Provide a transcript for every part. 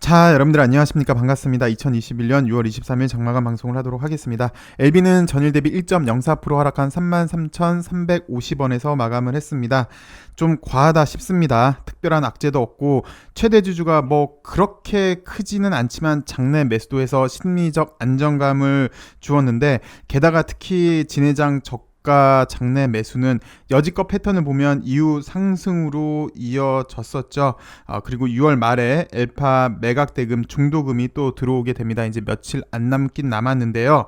자, 여러분들 안녕하십니까? 반갑습니다. 2021년 6월 23일 장마감 방송을 하도록 하겠습니다. LB는 전일 대비 1.04% 하락한 33,350원에서 마감을 했습니다. 좀 과하다 싶습니다. 특별한 악재도 없고 최대 주주가 뭐 그렇게 크지는 않지만 장내 매수도에서 심리적 안정감을 주었는데, 게다가 특히 진해장 장내 매수는 여지껏 패턴을 보면 이후 상승으로 이어졌었죠. 그리고 6월 말에 엘파 매각 대금 중도금이 또 들어오게 됩니다. 이제 며칠 안 남긴 남았는데요.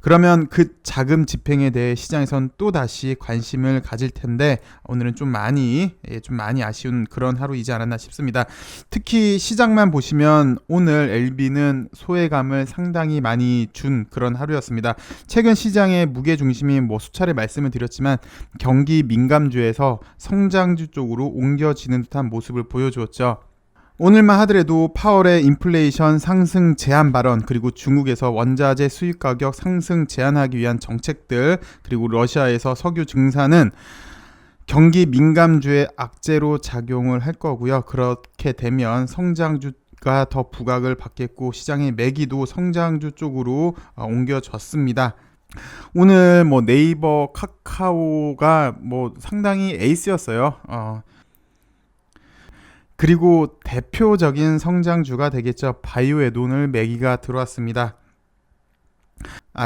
그러면 그 자금 집행에 대해 시장에선 또 다시 관심을 가질 텐데, 오늘은 좀 많이 아쉬운 그런 하루이지 않았나 싶습니다. 특히 시장만 보시면 오늘 LB는 소외감을 상당히 많이 준 그런 하루였습니다. 최근 시장의 무게 중심이 수차례 말씀을 드렸지만 경기 민감주에서 성장주 쪽으로 옮겨지는 듯한 모습을 보여주었죠. 오늘만 하더라도 파월의 인플레이션 상승 제한 발언, 그리고 중국에서 원자재 수입 가격 상승 제한하기 위한 정책들, 그리고 러시아에서 석유 증산은 경기 민감주의 악재로 작용을 할 거고요. 그렇게 되면 성장주가 더 부각을 받겠고 시장의 매기도 성장주 쪽으로 옮겨졌습니다. 오늘 네이버, 카카오가 상당히 에이스였어요. 그리고 대표적인 성장주가 되겠죠. 바이오에도 오늘 매기가 들어왔습니다.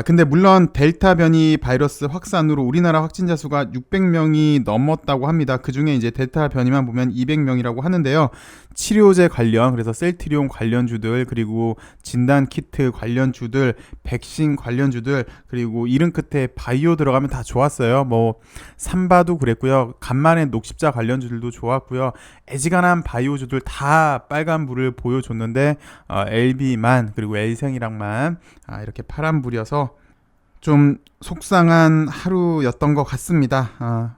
근데 물론 델타 변이 바이러스 확산으로 우리나라 확진자 수가 600명이 넘었다고 합니다. 그 중에 이제 델타 변이만 보면 200명이라고 하는데요. 치료제 관련, 그래서 셀트리온 관련주들, 그리고 진단 키트 관련주들, 백신 관련주들, 그리고 이른 끝에 바이오 들어가면 다 좋았어요. 삼바도 그랬고요. 간만에 녹십자 관련주들도 좋았고요. 애지간한 바이오주들 다 빨간불을 보여줬는데 LB만, 그리고 L생이랑만 이렇게 파란불이어서 좀 속상한 하루였던 것 같습니다.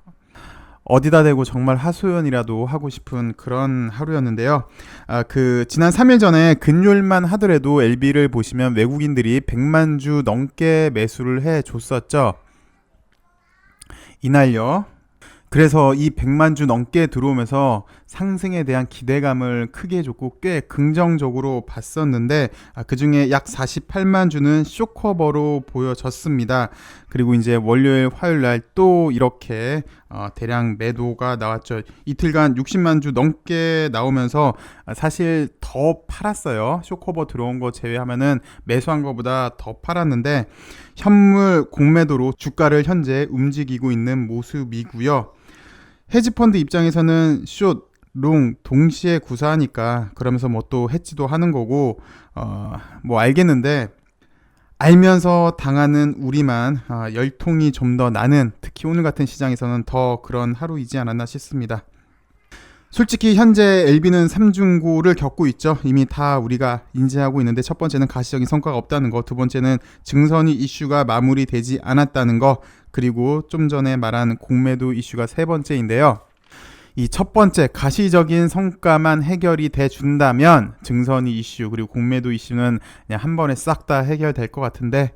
어디다 대고 정말 하소연이라도 하고 싶은 그런 하루였는데요. 지난 3일 전에 금요일만 하더라도 LB를 보시면 외국인들이 100만 주 넘게 매수를 해줬었죠. 이날요. 그래서 이 100만 주 넘게 들어오면서 상승에 대한 기대감을 크게 줬고 꽤 긍정적으로 봤었는데, 그중에 약 48만 주는 쇼커버로 보여졌습니다. 그리고 이제 월요일, 화요일 날 또 이렇게 대량 매도가 나왔죠. 이틀간 60만 주 넘게 나오면서 사실 더 팔았어요. 쇼커버 들어온 거 제외하면은 매수한 거보다 더 팔았는데, 현물 공매도로 주가를 현재 움직이고 있는 모습이고요. 헤지펀드 입장에서는 숏, 롱 동시에 구사하니까 그러면서 또 해지도 하는 거고 알겠는데, 알면서 당하는 우리만 열통이 좀 더 나는, 특히 오늘 같은 시장에서는 더 그런 하루이지 않았나 싶습니다. 솔직히 현재 LB는 3중고를 겪고 있죠. 이미 다 우리가 인지하고 있는데, 첫 번째는 가시적인 성과가 없다는 거, 두 번째는 증선이 이슈가 마무리되지 않았다는 거, 그리고 좀 전에 말한 공매도 이슈가 세 번째인데요. 이 첫 번째 가시적인 성과만 해결이 돼 준다면 증선이 이슈, 그리고 공매도 이슈는 그냥 한 번에 싹 다 해결될 것 같은데,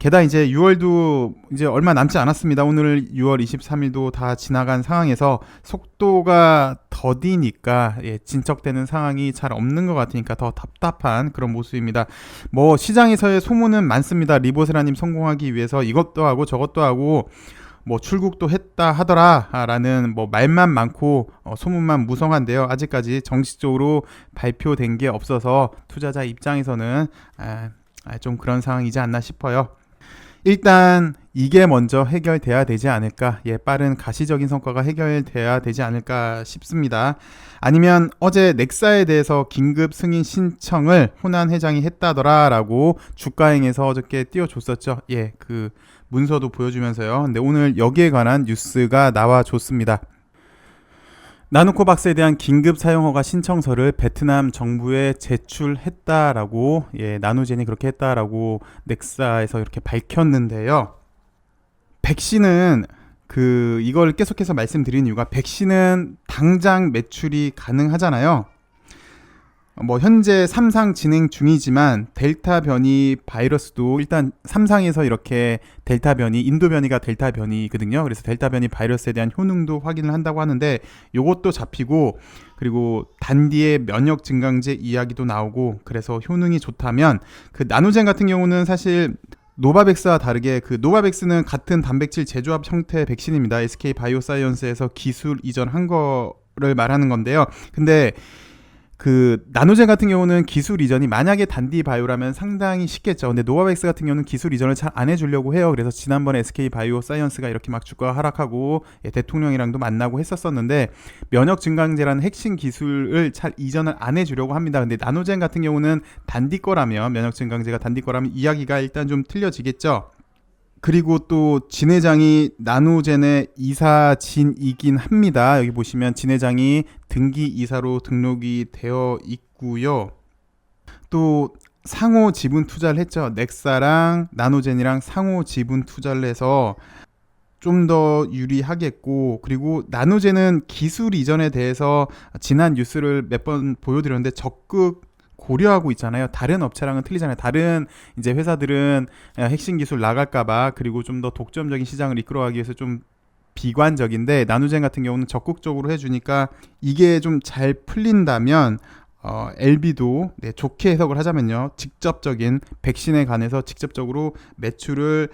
게다가 이제 6월도 이제 얼마 남지 않았습니다. 오늘 6월 23일도 다 지나간 상황에서 속도가 더디니까 진척되는 상황이 잘 없는 것 같으니까 더 답답한 그런 모습입니다. 시장에서의 소문은 많습니다. 리보세라님 성공하기 위해서 이것도 하고 저것도 하고 출국도 했다 하더라 라는 말만 많고 소문만 무성한데요. 아직까지 정식적으로 발표된 게 없어서 투자자 입장에서는 좀 그런 상황이지 않나 싶어요. 일단 이게 먼저 해결돼야 되지 않을까, 빠른 가시적인 성과가 해결돼야 되지 않을까 싶습니다. 아니면 어제 넥사에 대해서 긴급 승인 신청을 호난 회장이 했다더라 라고 주가행에서 어저께 띄워줬었죠. 그 문서도 보여주면서요. 근데 오늘 여기에 관한 뉴스가 나와줬습니다. 나누코박스에 대한 긴급 사용허가 신청서를 베트남 정부에 제출했다라고, 나누젠이 그렇게 했다라고 넥사에서 이렇게 밝혔는데요. 백신은 이걸 계속해서 말씀드리는 이유가, 백신은 당장 매출이 가능하잖아요. 뭐 현재 3상 진행 중이지만 델타 변이 바이러스도 일단 3상에서 이렇게 델타 변이, 인도 변이가 델타 변이거든요. 그래서 델타 변이 바이러스에 대한 효능도 확인을 한다고 하는데 요것도 잡히고, 그리고 단디의 면역 증강제 이야기도 나오고, 그래서 효능이 좋다면 그 나노젠 같은 경우는 사실 노바백스와 다르게 그 노바백스는 같은 단백질 재조합 형태 백신입니다. SK 바이오사이언스에서 기술 이전한 거를 말하는 건데요. 근데 그 나노젠 같은 경우는 기술 이전이 만약에 단디 바이오라면 상당히 쉽겠죠. 근데 노바백스 같은 경우는 기술 이전을 잘 안 해주려고 해요. 그래서 지난번에 SK 바이오 사이언스가 이렇게 막 주가가 하락하고 대통령이랑도 만나고 했었었는데 면역 증강제라는 핵심 기술을 잘 이전을 안 해주려고 합니다. 근데 나노젠 같은 경우는 단디 거라면, 면역 증강제가 단디 거라면 이야기가 일단 좀 틀려지겠죠. 그리고 또 진 회장이 나노젠의 이사진이긴 합니다. 여기 보시면 진 회장이 등기 이사로 등록이 되어 있고요. 또 상호 지분 투자를 했죠. 넥사랑 나노젠이랑 상호 지분 투자를 해서 좀 더 유리하겠고, 그리고 나노젠은 기술 이전에 대해서 지난 뉴스를 몇 번 보여드렸는데 적극 고려하고 있잖아요. 다른 업체랑은 틀리잖아요. 다른 이제 회사들은 핵심 기술 나갈까봐, 그리고 좀 더 독점적인 시장을 이끌어가기 위해서 좀 비관적인데, 나노젠 같은 경우는 적극적으로 해주니까 이게 좀 잘 풀린다면 LB도 좋게 해석을 하자면요, 직접적인 백신에 관해서 직접적으로 매출을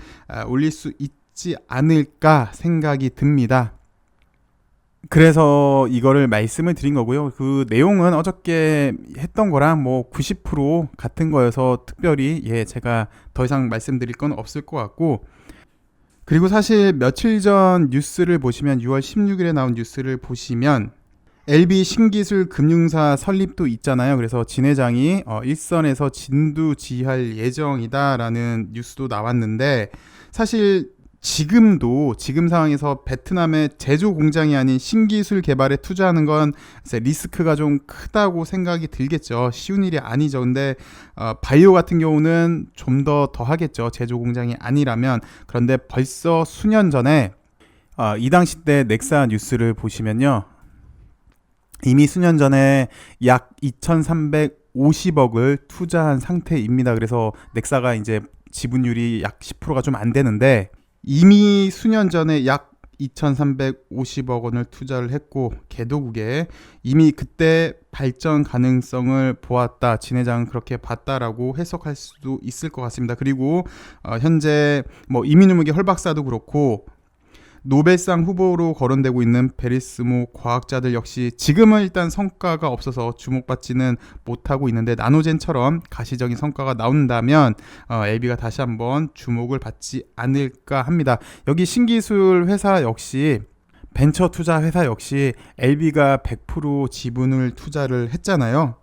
올릴 수 있지 않을까 생각이 듭니다. 그래서 이거를 말씀을 드린 거고요. 그 내용은 어저께 했던 거랑 뭐 90% 같은 거여서 특별히 제가 더 이상 말씀드릴 건 없을 것 같고, 그리고 사실 며칠 전 뉴스를 보시면 6월 16일에 나온 뉴스를 보시면 LB 신기술 금융사 설립도 있잖아요. 그래서 진 회장이 일선에서 진두지휘할 예정이다라는 뉴스도 나왔는데, 사실 지금 상황에서 베트남의 제조 공장이 아닌 신기술 개발에 투자하는 건 리스크가 좀 크다고 생각이 들겠죠. 쉬운 일이 아니죠. 근데 바이오 같은 경우는 좀 더 하겠죠. 제조 공장이 아니라면. 그런데 벌써 수년 전에 이 당시 때 넥사 뉴스를 보시면요, 이미 수년 전에 약 2,350억을 투자한 상태입니다. 그래서 넥사가 이제 지분율이 약 10%가 좀 안 되는데, 이미 수년 전에 약 2,350억 원을 투자를 했고, 개도국에 이미 그때 발전 가능성을 보았다, 진 회장은 그렇게 봤다라고 해석할 수도 있을 것 같습니다. 그리고 현재 뭐 이민우무기 헐 박사도 그렇고 노벨상 후보로 거론되고 있는 베리스모 과학자들 역시 지금은 일단 성과가 없어서 주목받지는 못하고 있는데, 나노젠처럼 가시적인 성과가 나온다면 LB가 다시 한번 주목을 받지 않을까 합니다. 여기 신기술 회사 역시, 벤처 투자 회사 역시 LB가 100% 지분을 투자를 했잖아요.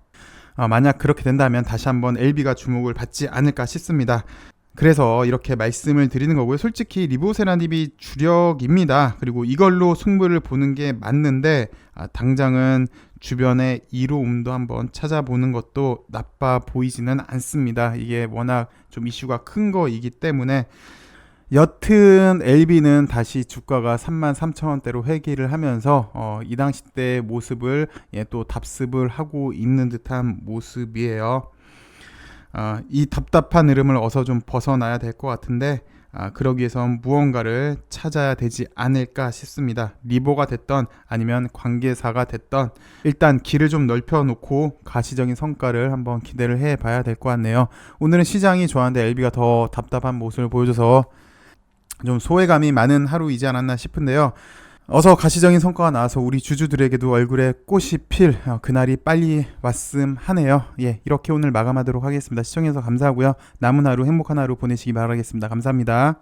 만약 그렇게 된다면 다시 한번 LB가 주목을 받지 않을까 싶습니다. 그래서 이렇게 말씀을 드리는 거고요. 솔직히 리보세라닙이 주력입니다. 그리고 이걸로 승부를 보는 게 맞는데, 당장은 주변의 이로움도 한번 찾아보는 것도 나빠 보이지는 않습니다. 이게 워낙 좀 이슈가 큰 거이기 때문에. 여튼 LB는 다시 주가가 33,000원대로 회귀를 하면서 이 당시 때 모습을 또 답습을 하고 있는 듯한 모습이에요. 이 답답한 흐름을 어서 좀 벗어나야 될 것 같은데, 그러기 위해선 무언가를 찾아야 되지 않을까 싶습니다. 리보가 됐던 아니면 관계사가 됐던 일단 길을 좀 넓혀놓고 가시적인 성과를 한번 기대를 해봐야 될 것 같네요. 오늘은 시장이 좋았는데 LB가 더 답답한 모습을 보여줘서 좀 소외감이 많은 하루이지 않았나 싶은데요. 어서 가시적인 성과가 나와서 우리 주주들에게도 얼굴에 꽃이 필 그날이 빨리 왔음 하네요. 이렇게 오늘 마감하도록 하겠습니다. 시청해주셔서 감사하고요. 남은 하루 행복한 하루 보내시기 바라겠습니다. 감사합니다.